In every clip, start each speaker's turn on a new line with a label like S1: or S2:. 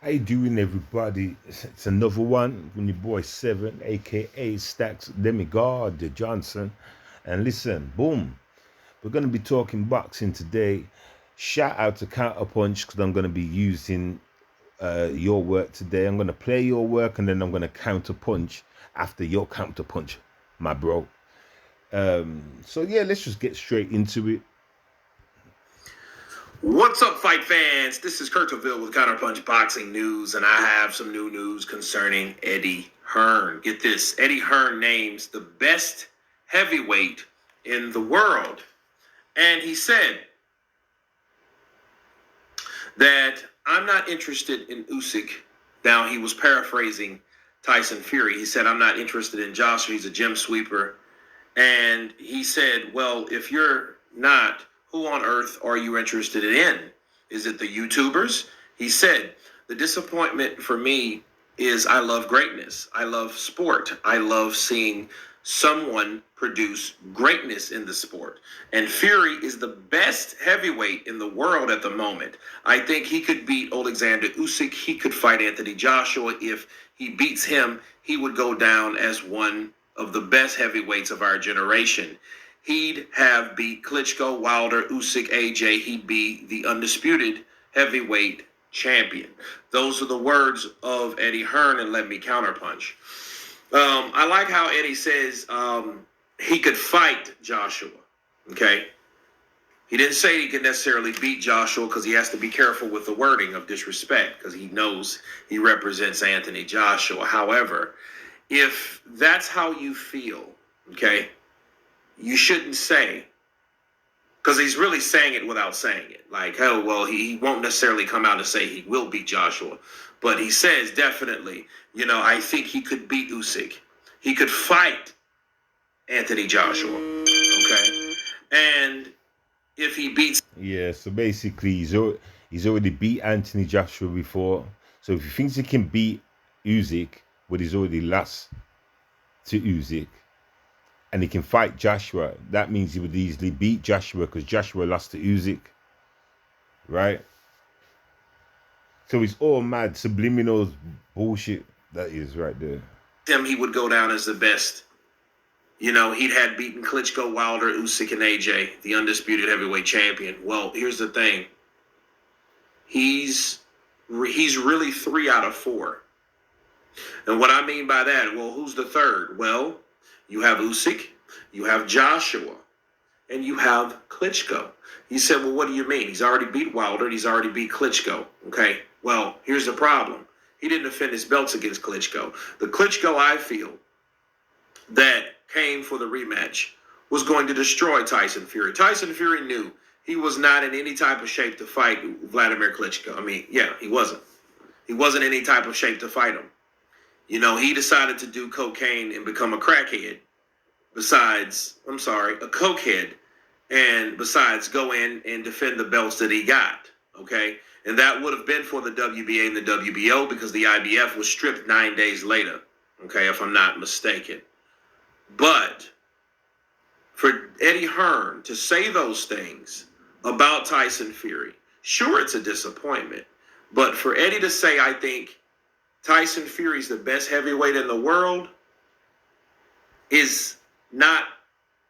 S1: How you doing, everybody? It's another one from your boy Seven, aka Stackz, Demigod, the Johnson. And listen, boom, we're gonna be talking boxing today. Shout out to Counterpunch because I'm gonna be using your work today. I'm gonna play your work and then I'm gonna counterpunch after your counterpunch, my bro. So yeah, let's just get straight into it.
S2: What's up, fight fans? This is Kurtoville with Counterpunch Boxing News, and I have some new news concerning Eddie Hearn. Get this, Eddie Hearn names the best heavyweight in the world. And he said that I'm not interested in Usyk. Now, he was paraphrasing Tyson Fury. He said, I'm not interested in Joshua. He's a gym sweeper. And he said, well, if you're not, who on earth are you interested in? Is it the YouTubers? He said, the disappointment for me is I love greatness. I love sport. I love seeing someone produce greatness in the sport. And Fury is the best heavyweight in the world at the moment. I think he could beat Alexander Usyk. He could fight Anthony Joshua. If he beats him, he would go down as one of the best heavyweights of our generation. He'd have beat Klitschko, Wilder, Usyk, AJ. He'd be the undisputed heavyweight champion. Those are the words of Eddie Hearn, and let me counterpunch. I like how Eddie says he could fight Joshua, okay? He didn't say he could necessarily beat Joshua because he has to be careful with the wording of disrespect because he knows he represents Anthony Joshua. However, if that's how you feel, okay, you shouldn't say, because he's really saying it without saying it. Like, oh, well, he won't necessarily come out and say he will beat Joshua. But he says definitely, I think he could beat Usyk. He could fight Anthony Joshua, okay? And if he beats...
S1: Yeah, so basically he's already beat Anthony Joshua before. So if he thinks he can beat Usyk, but he's already lost to Usyk, and he can fight Joshua, that means he would easily beat Joshua because Joshua lost to Usyk, right? So it's all mad, subliminal bullshit that is right there.
S2: He would go down as the best. He'd had beaten Klitschko, Wilder, Usyk, and AJ, the undisputed heavyweight champion. Well, here's the thing. He's really 3 out of 4. And what I mean by that, well, who's the third? Well, you have Usyk, you have Joshua, and you have Klitschko. He said, well, what do you mean? He's already beat Wilder, and he's already beat Klitschko. Okay, well, here's the problem. He didn't defend his belts against Klitschko. The Klitschko, I feel, that came for the rematch was going to destroy Tyson Fury. Tyson Fury knew he was not in any type of shape to fight Vladimir Klitschko. I mean, yeah, he wasn't. He wasn't in any type of shape to fight him. He decided to do cocaine and become a crackhead. A cokehead. And besides, go in and defend the belts that he got. Okay? And that would have been for the WBA and the WBO because the IBF was stripped 9 days later. Okay, if I'm not mistaken. But for Eddie Hearn to say those things about Tyson Fury, sure, it's a disappointment. But for Eddie to say, I think Tyson Fury's the best heavyweight in the world is not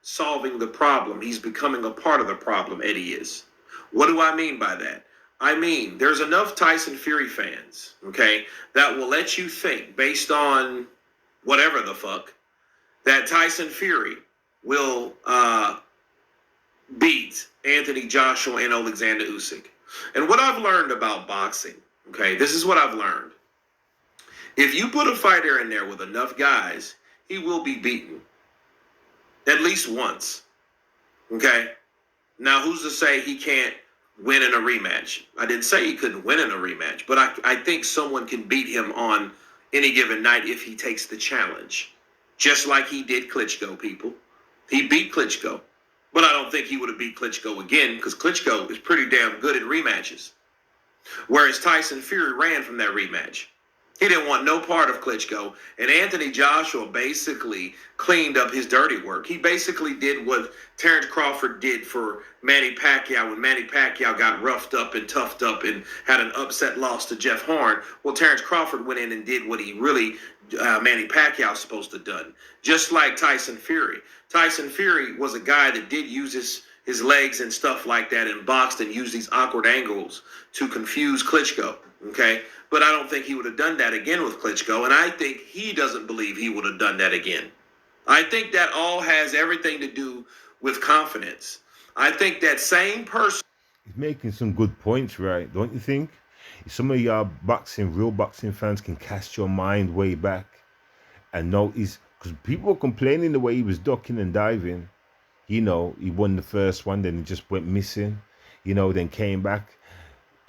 S2: solving the problem. He's becoming a part of the problem, Eddie is. What do I mean by that? I mean, there's enough Tyson Fury fans, okay, that will let you think, based on whatever the fuck, that Tyson Fury will beat Anthony Joshua and Alexander Usyk. And what I've learned about boxing, okay, this is what I've learned. If you put a fighter in there with enough guys, he will be beaten. At least once. Okay? Now, who's to say he can't win in a rematch? I didn't say he couldn't win in a rematch, but I think someone can beat him on any given night if he takes the challenge. Just like he did Klitschko, people. He beat Klitschko. But I don't think he would have beat Klitschko again because Klitschko is pretty damn good at rematches. Whereas Tyson Fury ran from that rematch. He didn't want no part of Klitschko. And Anthony Joshua basically cleaned up his dirty work. He basically did what Terrence Crawford did for Manny Pacquiao when Manny Pacquiao got roughed up and toughed up and had an upset loss to Jeff Horn. Well, Terrence Crawford went in and did what he really Manny Pacquiao supposed to have done. Just like Tyson Fury. Tyson Fury was a guy that did use his legs and stuff like that and boxed and used these awkward angles to confuse Klitschko. Okay? But I don't think he would have done that again with Klitschko, and I think he doesn't believe he would have done that again. I think that all has everything to do with confidence. I think that same person...
S1: He's making some good points, right? Don't you think? Some of y'all real boxing fans can cast your mind way back and notice, because people were complaining the way he was ducking and diving. You know, he won the first one, then he just went missing, you know, then came back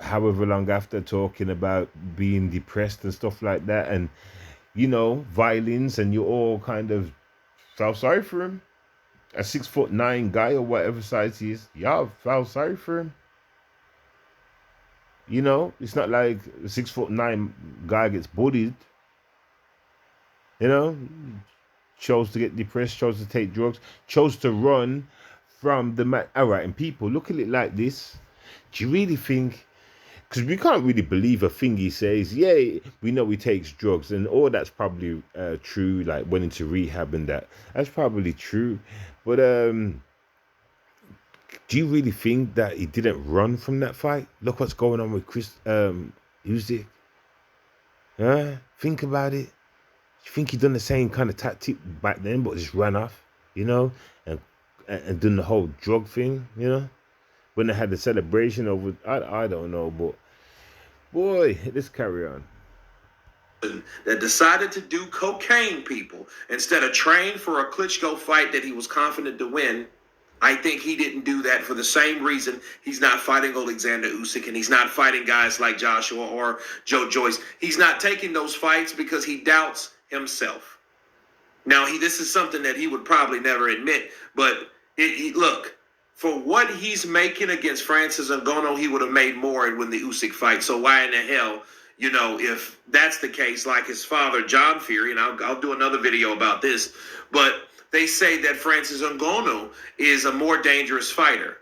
S1: however long after, talking about being depressed and stuff like that, and you know, violence, and you all kind of felt sorry for him. A 6'9" guy or whatever size he is, y'all felt sorry for him. You know, it's not like a 6'9" guy gets bullied. You know, chose to get depressed, chose to take drugs, chose to run from the man. All right, and people look at it like this. Do you really think? Because we can't really believe a thing he says. Yeah, we know he takes drugs, and all that's probably true. Like went into rehab and that's probably true. But do you really think that he didn't run from that fight? Look what's going on with Chris Usyk. Think about it. You think he done the same kind of tactic back then, but just ran off, you know, and done the whole drug thing, you know? When they had the celebration over, I don't know, but boy, let's carry on.
S2: That decided to do cocaine, people, instead of train for a Klitschko fight that he was confident to win. I think he didn't do that for the same reason he's not fighting Alexander Usyk, and he's not fighting guys like Joshua or Joe Joyce. He's not taking those fights because he doubts himself. Now, this is something that he would probably never admit, but look, for what he's making against Francis Ngannou, he would have made more and win the Usyk fight. So why in the hell, you know, if that's the case, like his father, John Fury, and I'll do another video about this, but they say that Francis Ngannou is a more dangerous fighter.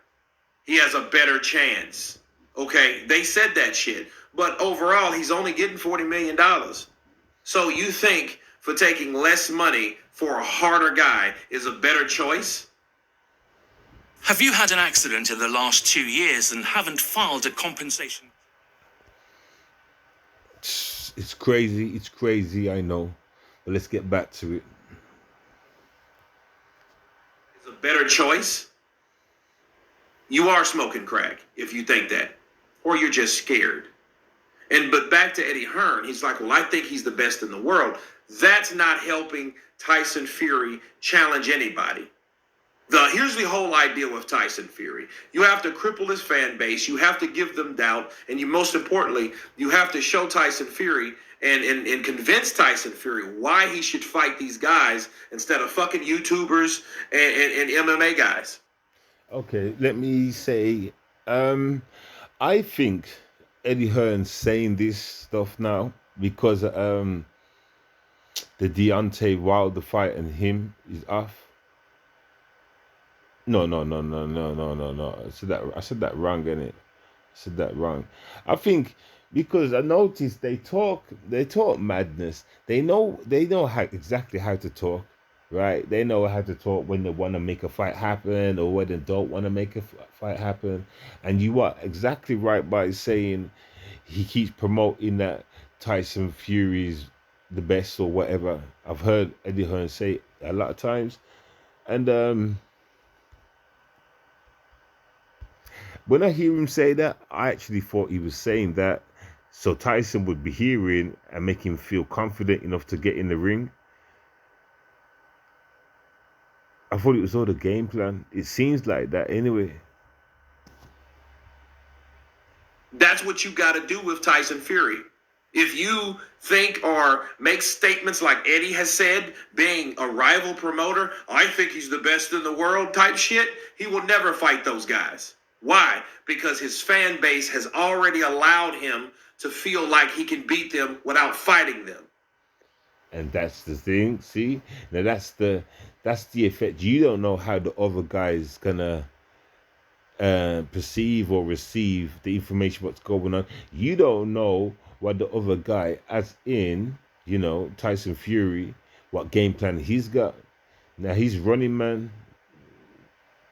S2: He has a better chance. Okay, they said that shit. But overall, he's only getting $40 million. So you think for taking less money for a harder guy is a better choice?
S3: Have you had an accident in the last 2 years and haven't filed a compensation?
S1: It's crazy, I know. But let's get back to it.
S2: It's a better choice? You are smoking crack if you think that. Or you're just scared. But back to Eddie Hearn, he's like, well, I think he's the best in the world. That's not helping Tyson Fury challenge anybody. Here's the whole idea with Tyson Fury. You have to cripple his fan base. You have to give them doubt. And most importantly, you have to show Tyson Fury and convince Tyson Fury why he should fight these guys instead of fucking YouTubers and MMA guys.
S1: Okay, let me say, I think Eddie Hearn's saying this stuff now because the Deontay Wilder fight and him is off. No. I said that wrong, innit? I said that wrong. I think because I noticed they talk madness. They know exactly how to talk, right? They know how to talk when they want to make a fight happen or when they don't want to make a fight happen. And you are exactly right by saying he keeps promoting that Tyson Fury's the best or whatever. I've heard Eddie Hearn say it a lot of times, and when I hear him say that, I actually thought he was saying that so Tyson would be hearing and make him feel confident enough to get in the ring. I thought it was all the game plan. It seems like that anyway.
S2: That's what you got to do with Tyson Fury. If you think or make statements like Eddie has said, being a rival promoter, I think he's the best in the world type shit, he will never fight those guys. Why? Because his fan base has already allowed him to feel like he can beat them without fighting them.
S1: And that's the thing. See, now that's the effect. You don't know how the other guy's gonna perceive or receive the information what's going on. You don't know what the other guy, as in, you know, Tyson Fury, what game plan he's got. Now he's running man.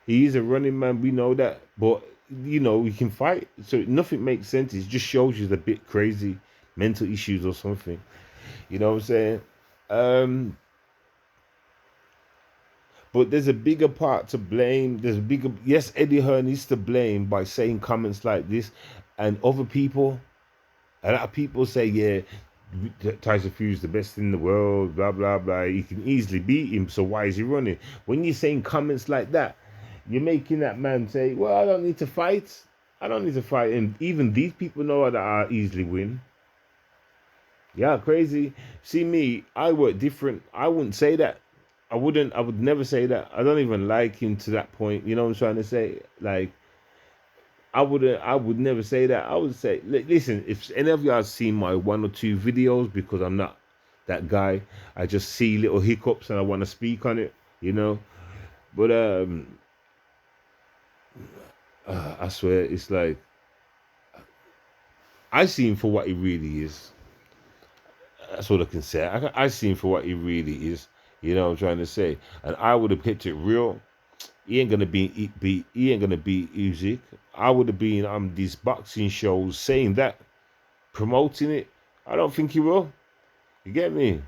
S1: He's a running man. We know that, but you know he can fight. So nothing makes sense. It just shows you the bit crazy, mental issues or something. You know what I'm saying? But there's a bigger part to blame. There's a bigger, yes, Eddie Hearn is to blame by saying comments like this, and other people, a lot of people say, yeah, Tyson Fury is the best in the world, blah, blah, blah. He can easily beat him, so why is he running? When you're saying comments like that, you're making that man say, well, I don't need to fight. I don't need to fight. And even these people know that I easily win. Yeah, crazy. See me, I work different. I wouldn't say that. I would never say that. I don't even like him to that point. You know what I'm trying to say? Like, I would never say that. I would say, listen, if any of y'all have seen my 1 or 2 videos, because I'm not that guy, I just see little hiccups and I want to speak on it, you know. But I swear, it's like, I see him for what he really is. That's what I can say. I see him for what he really is. You know what I'm trying to say? And I would have kept it real. He ain't gonna be Usyk. I would have been on these boxing shows saying that, promoting it. I don't think he will. You get me?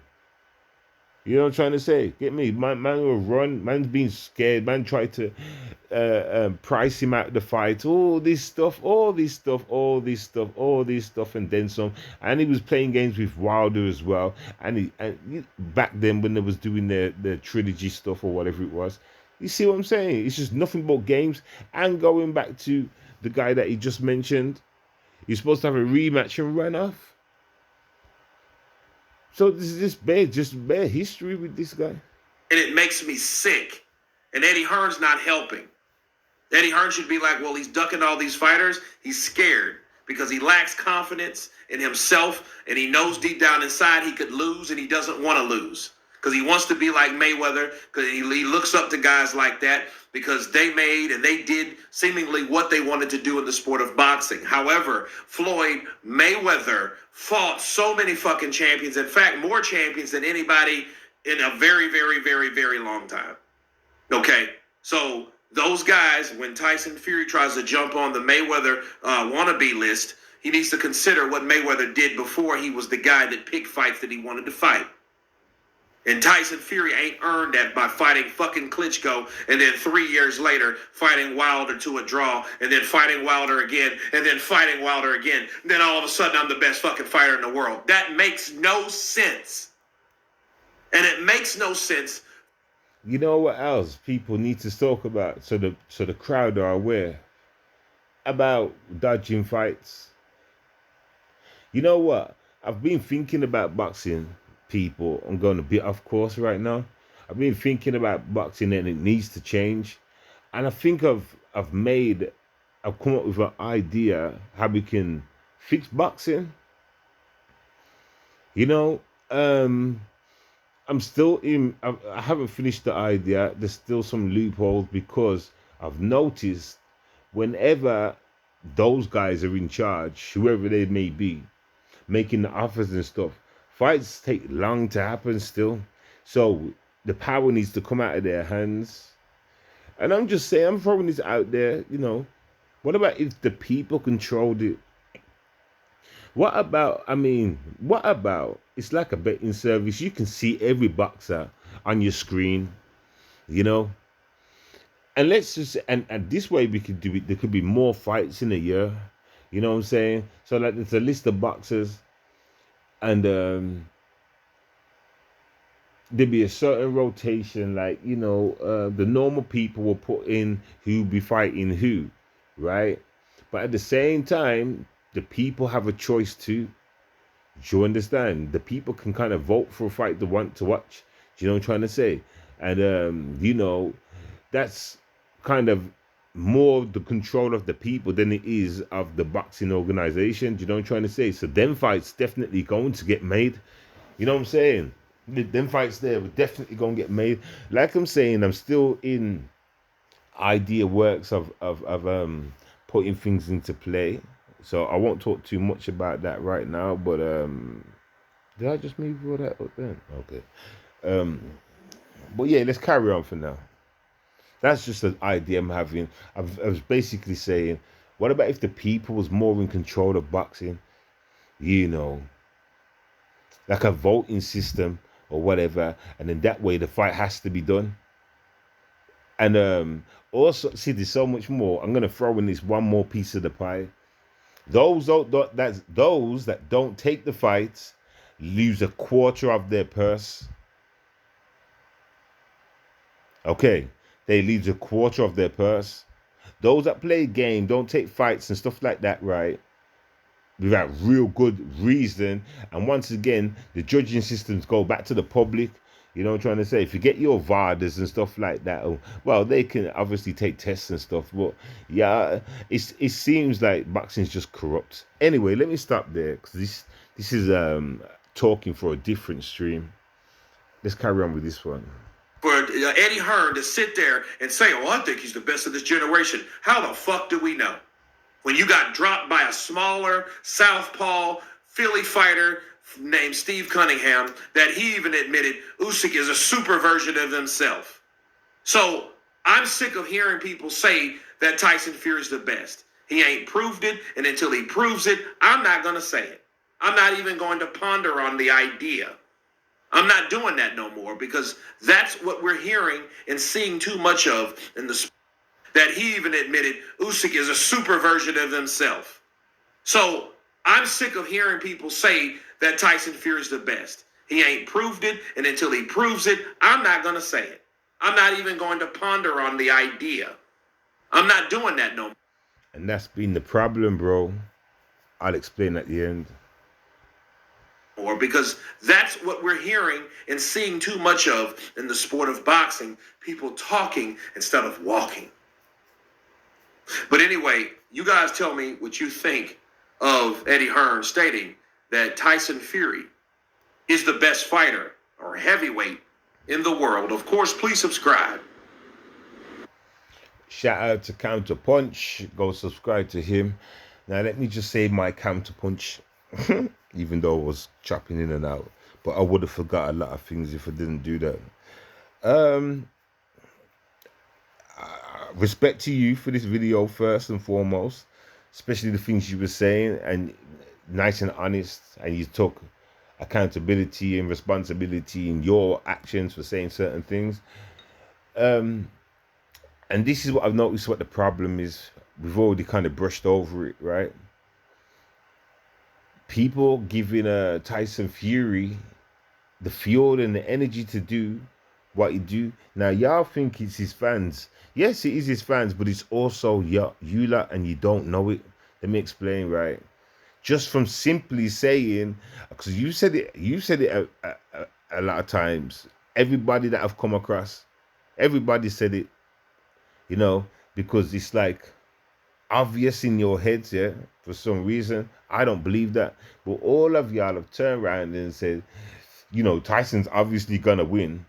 S1: You know what I'm trying to say? Get me? Man will run. Man's being scared. Man tried to price him out the fight. All this stuff, and then some. And he was playing games with Wilder as well. And back then when they was doing their trilogy stuff or whatever it was. You see what I'm saying? It's just nothing but games. And going back to the guy that he just mentioned, he's supposed to have a rematch and run off. So this is just bad history with this guy.
S2: And it makes me sick. And Eddie Hearn's not helping. Eddie Hearn should be like, well, he's ducking all these fighters. He's scared because he lacks confidence in himself. And he knows deep down inside he could lose and he doesn't want to lose. Because he wants to be like Mayweather. Because he looks up to guys like that. Because they made and they did seemingly what they wanted to do in the sport of boxing. However, Floyd Mayweather fought so many fucking champions. In fact, more champions than anybody in a very, very, very, very long time. Okay? So those guys, when Tyson Fury tries to jump on the Mayweather wannabe list, he needs to consider what Mayweather did before he was the guy that picked fights that he wanted to fight. And Tyson Fury ain't earned that by fighting fucking Klitschko and then 3 years later fighting Wilder to a draw and then fighting Wilder again and then fighting Wilder again. Then all of a sudden I'm the best fucking fighter in the world. That makes no sense. And it makes no sense.
S1: You know what else people need to talk about so the crowd are aware about dodging fights? You know what? I've been thinking about boxing. People, I'm going a bit off course right now. I've been thinking about boxing and it needs to change. And I think I've come up with an idea how we can fix boxing. You know, I haven't finished the idea. There's still some loopholes because I've noticed whenever those guys are in charge, whoever they may be, making the offers and stuff, fights take long to happen still. So the power needs to come out of their hands. And I'm just saying, I'm throwing this out there, you know. What about if the people controlled it? What about, it's like a betting service. You can see every boxer on your screen, you know. And let's just, and this way we could do it. There could be more fights in a year. You know what I'm saying? So like there's a list of boxers. And there'd be a certain rotation, like, you know, the normal people will put in who be fighting who, right? But at the same time, the people have a choice too. Do you understand? The people can kind of vote for a fight they want to watch. Do you know what I'm trying to say? And, you know, that's kind of more the control of the people than it is of the boxing organization. Do you know what I'm trying to say? So them fights definitely going to get made. You know what I'm saying? Them fights there were definitely going to get made. Like I'm saying, I'm still in idea works of putting things into play. So I won't talk too much about that right now. But did I just move all that up then? Okay. But yeah, let's carry on for now. That's just an idea I'm having. I was basically saying, what about if the people was more in control of boxing? You know, like a voting system or whatever, and then that way the fight has to be done. And also, see, there's so much more. I'm gonna throw in this one more piece of the pie. Those that don't take the fights lose a quarter of their purse. Okay, they lose a quarter of their purse. Those that play game, don't take fights and stuff like that, right? Without real good reason. And once again, the judging systems go back to the public. You know what I'm trying to say? If you get your VADAs and stuff like that, well, they can obviously take tests and stuff. But yeah, it seems like boxing's just corrupt. Anyway, let me stop there because this is talking for a different stream. Let's carry on with this one.
S2: For Eddie Hearn to sit there and say, oh, I think he's the best of this generation. How the fuck do we know? When you got dropped by a smaller southpaw Philly fighter named Steve Cunningham, that he even admitted Usyk is a super version of himself. So I'm sick of hearing people say that Tyson Fury's the best. He ain't proved it, and until he proves it, I'm not going to say it. I'm not even going to ponder on the idea. I'm not doing that no more because that's what we're hearing and seeing too much of in the that he even admitted Usyk is a super version of himself. So I'm sick of hearing people say that Tyson Fury's the best. He ain't proved it, and until he proves it, I'm not going to say it. I'm not even going to ponder on the idea. I'm not doing that no more.
S1: And that's been the problem, bro. I'll explain at the end.
S2: Or because that's what we're hearing and seeing too much of in the sport of boxing, people talking instead of walking. But anyway, you guys tell me what you think of Eddie Hearn stating that Tyson Fury is the best fighter or heavyweight in the world. Of course, please subscribe.
S1: Shout out to Counterpunch. Go subscribe to him. Now, let me just say my Counterpunch. Even though I was chopping in and out, but I would have forgot a lot of things if I didn't do that. Respect to you for this video first and foremost, especially the things you were saying, and nice and honest, and you took accountability and responsibility in your actions for saying certain things. And this is what I've noticed what the problem is. We've already kind of brushed over it, right? People giving Tyson Fury the fuel and the energy to do what he do. Now, y'all think it's his fans. Yes, it is his fans, but it's also you lot, and you don't know it. Let me explain, right? Just from simply saying, because you said it a lot of times. Everybody that I've come across, everybody said it, you know, because it's like obvious in your heads, yeah, for some reason. I don't believe that. But all of y'all have turned around and said, you know, Tyson's obviously gonna win,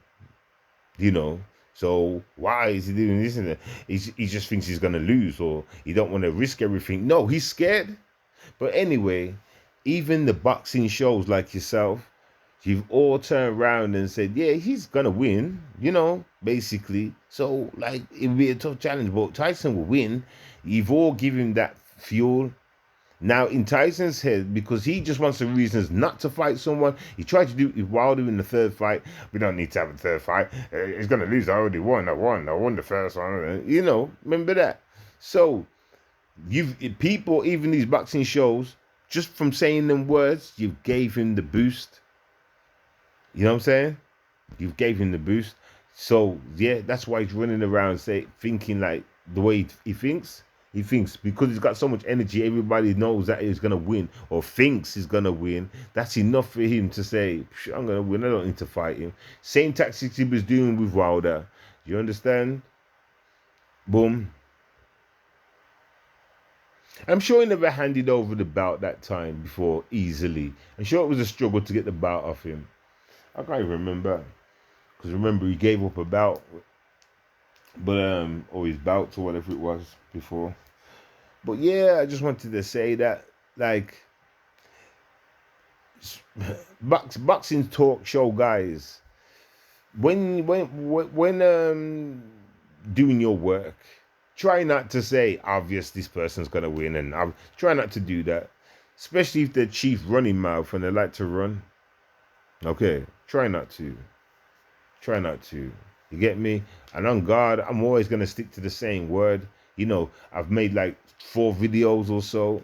S1: you know, so why is he doing this and that? He just thinks he's gonna lose, or he don't want to risk everything. No, he's scared. But anyway, even the boxing shows like yourself, you've all turned around and said, yeah, he's gonna win, you know, basically. So like, it'll be a tough challenge, but Tyson will win. You've all given that fuel. Now, in Tyson's head, because he just wants some reasons not to fight someone, he tried to do it with Wilder in the third fight. We don't need to have a third fight. He's going to lose. I already won. I won the first one. You know, remember that. So, people, even these boxing shows, just from saying them words, you gave him the boost. You know what I'm saying? You gave him the boost. So, yeah, that's why he's running around thinking like the way he thinks. He thinks because he's got so much energy, everybody knows that he's going to win or thinks he's going to win. That's enough for him to say, I'm going to win. I don't need to fight him. Same tactics he was doing with Wilder. You understand? Boom. I'm sure he never handed over the belt that time before easily. I'm sure it was a struggle to get the belt off him. I can't even remember. Because remember, he gave up a belt. But, or his belt or whatever it was before. But yeah, I just wanted to say that, like, boxing talk show guys, when doing your work, try not to say obvious this person's gonna win, and try not to do that, especially if they're chief running mouth and they like to run. Okay, try not to. You get me? And on God, I'm always gonna stick to the same word. You know, I've made like 4 videos or so.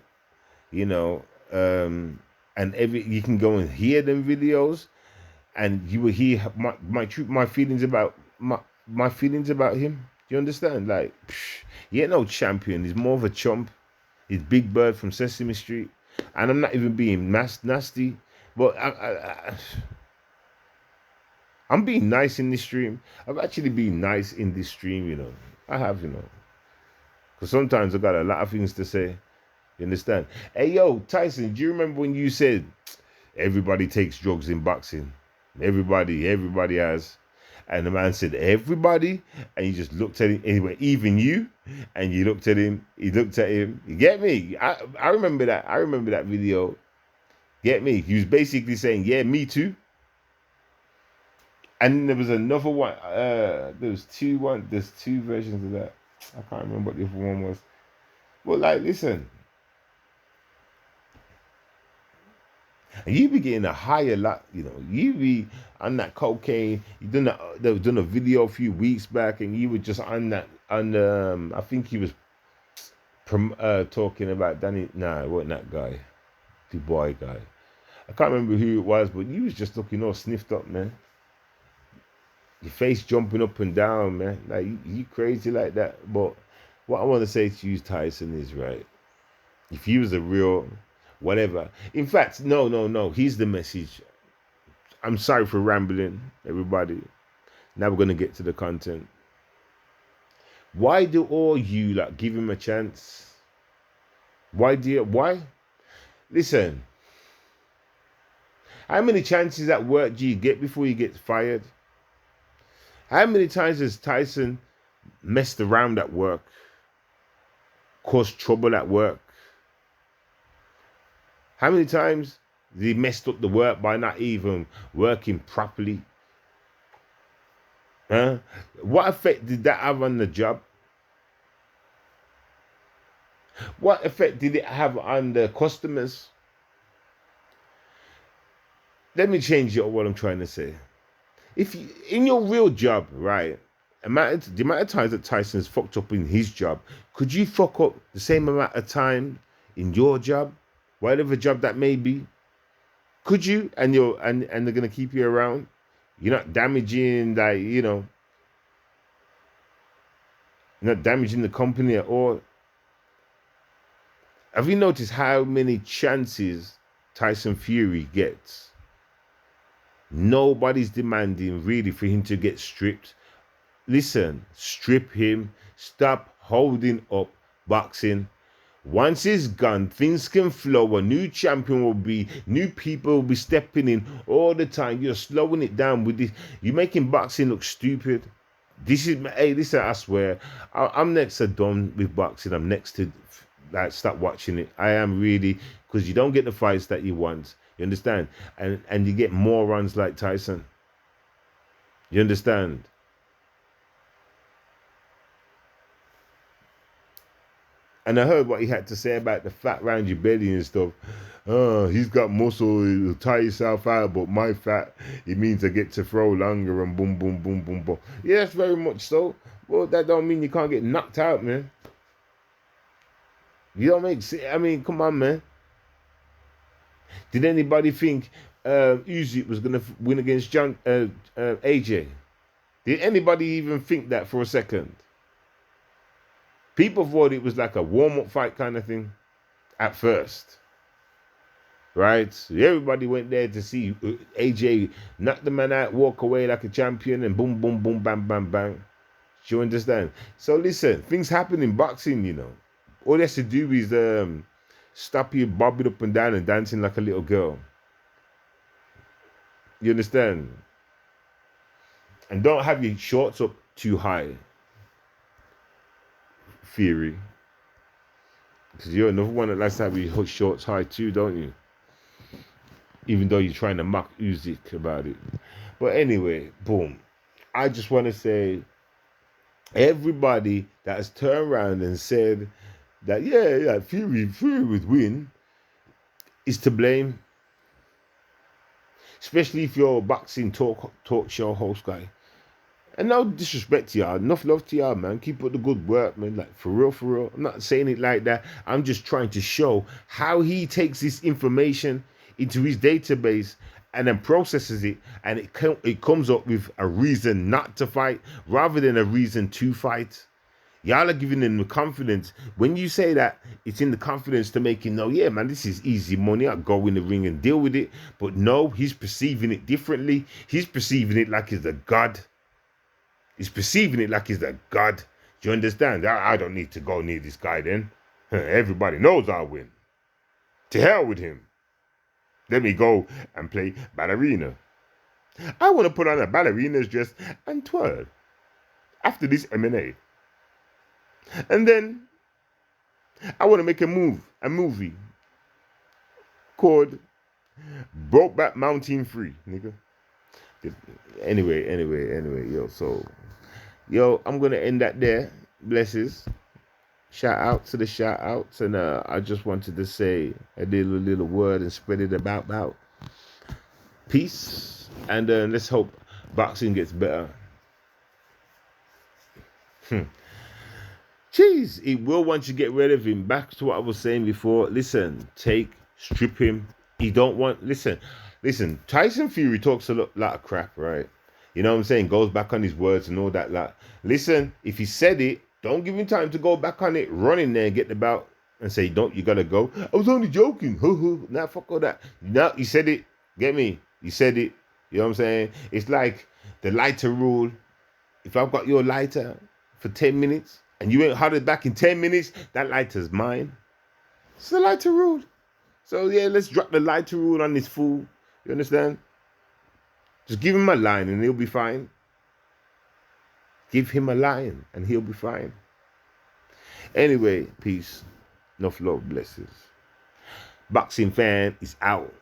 S1: You know, and you can go and hear them videos, and you will hear my feelings about my feelings about him. Do you understand? Like, he ain't no champion. He's more of a chump. He's Big Bird from Sesame Street, and I'm not even being nasty, but I'm being nice in this stream. I've actually been nice in this stream, you know. I have, you know, because sometimes I got a lot of things to say. You understand? Hey, yo, Tyson, do you remember when you said everybody takes drugs in boxing? Everybody has. And the man said, everybody? And you just looked at him, anyway, even you? And you looked at him, he looked at him. You get me? I remember that. I remember that video. Get me? He was basically saying, yeah, me too. And there was another one. There's two versions of that. I can't remember what the other one was. But like, listen. And you be getting a higher lot, you know. You be on that cocaine. They was done a video a few weeks back, and you were just on that. I think he was talking about Danny. Nah, it wasn't that guy, Dubai guy. I can't remember who it was, but you was just looking all sniffed up, man. Your face jumping up and down, man. Like you crazy like that. But what I want to say to you, Tyson, is right. If you was a real whatever. In fact, no. Here's the message. I'm sorry for rambling, everybody. Now we're gonna get to the content. Why do all you like give him a chance? Why? Listen. How many chances at work do you get before you get fired? How many times has Tyson messed around at work? Caused trouble at work? How many times did he messed up the work by not even working properly? Huh? What effect did that have on the job? What effect did it have on the customers? Let me change it, what I'm trying to say. If you, in your real job, right, the amount of times that Tyson's fucked up in his job, could you fuck up the same amount of time in your job? Whatever job that may be, could you? And they're gonna keep you around. You're not damaging, like, you know, you're not damaging the company at all. Have you noticed how many chances Tyson Fury gets? Nobody's demanding really for him to get stripped. Listen, strip him. Stop holding up boxing. Once he's gone, things can flow. A new champion will be, new people will be stepping in all the time. You're slowing it down with this. You're making boxing look stupid. Listen, I swear, I'm next to done with boxing. I'm next to, like, stop watching it. I am really, because you don't get the fights that you want. You understand? And you get morons like Tyson. You understand? And I heard what he had to say about the fat round your belly and stuff. He's got muscle, he'll tire yourself out, but my fat, it means I get to throw longer and boom, boom, boom, boom, boom. Yeah, that's very much so. Well, that don't mean you can't get knocked out, man. You don't make sense. I mean, come on, man. Did anybody think Usyk was going to win against AJ? Did anybody even think that for a second? People thought it was like a warm-up fight kind of thing at first. Right? So everybody went there to see AJ knock the man out, walk away like a champion, and boom, boom, boom, bam, bam, bang. Do you understand? So listen, things happen in boxing, you know. All he has to do is stop you bobbing up and down and dancing like a little girl. You understand? And don't have your shorts up too high. Fury. Because you're another one that likes to have your shorts high too, don't you? Even though you're trying to mock Usyk about it. But anyway, boom. I just want to say, everybody that has turned around and said that, yeah, Fury would win, is to blame. Especially if you're a boxing talk show host guy. And no disrespect to y'all, enough love to y'all, man. Keep up the good work, man. Like, for real. I'm not saying it like that. I'm just trying to show how he takes this information into his database and then processes it, and it comes up with a reason not to fight rather than a reason to fight. Y'all are giving him the confidence. When you say that, it's in the confidence to make him know, yeah, man, this is easy money. I'll go in the ring and deal with it. But no, he's perceiving it differently. He's perceiving it like he's a god. He's perceiving it like he's a god. Do you understand? I don't need to go near this guy then. Everybody knows I'll win. To hell with him. Let me go and play ballerina. I want to put on a ballerina's dress and twirl after this M&A. And then I want to make a movie called Brokeback Mountain Free, nigga. Anyway, yo, I'm going to end that there. Blesses. Shout out to the shout outs. And I just wanted to say a little word and spread it about. Peace. And let's hope boxing gets better. Jeez, it will once you get rid of him. Back to what I was saying before. Listen, strip him. He don't want, listen, Tyson Fury talks a lot of crap, right? You know what I'm saying? Goes back on his words and all that. Like, listen, if he said it, don't give him time to go back on it. Run in there and get the belt and say, you gotta go. I was only joking. Nah, fuck all that. No, you said it. Get me? You said it. You know what I'm saying? It's like the lighter rule. If I've got your lighter for 10 minutes and you ain't had it back in 10 minutes, that lighter's mine. It's the lighter rule. So yeah, let's drop the lighter rule on this fool. You understand? Just give him a line and he'll be fine. Give him a line and he'll be fine. Anyway, peace. Enough love, blessings. Boxing fan is out.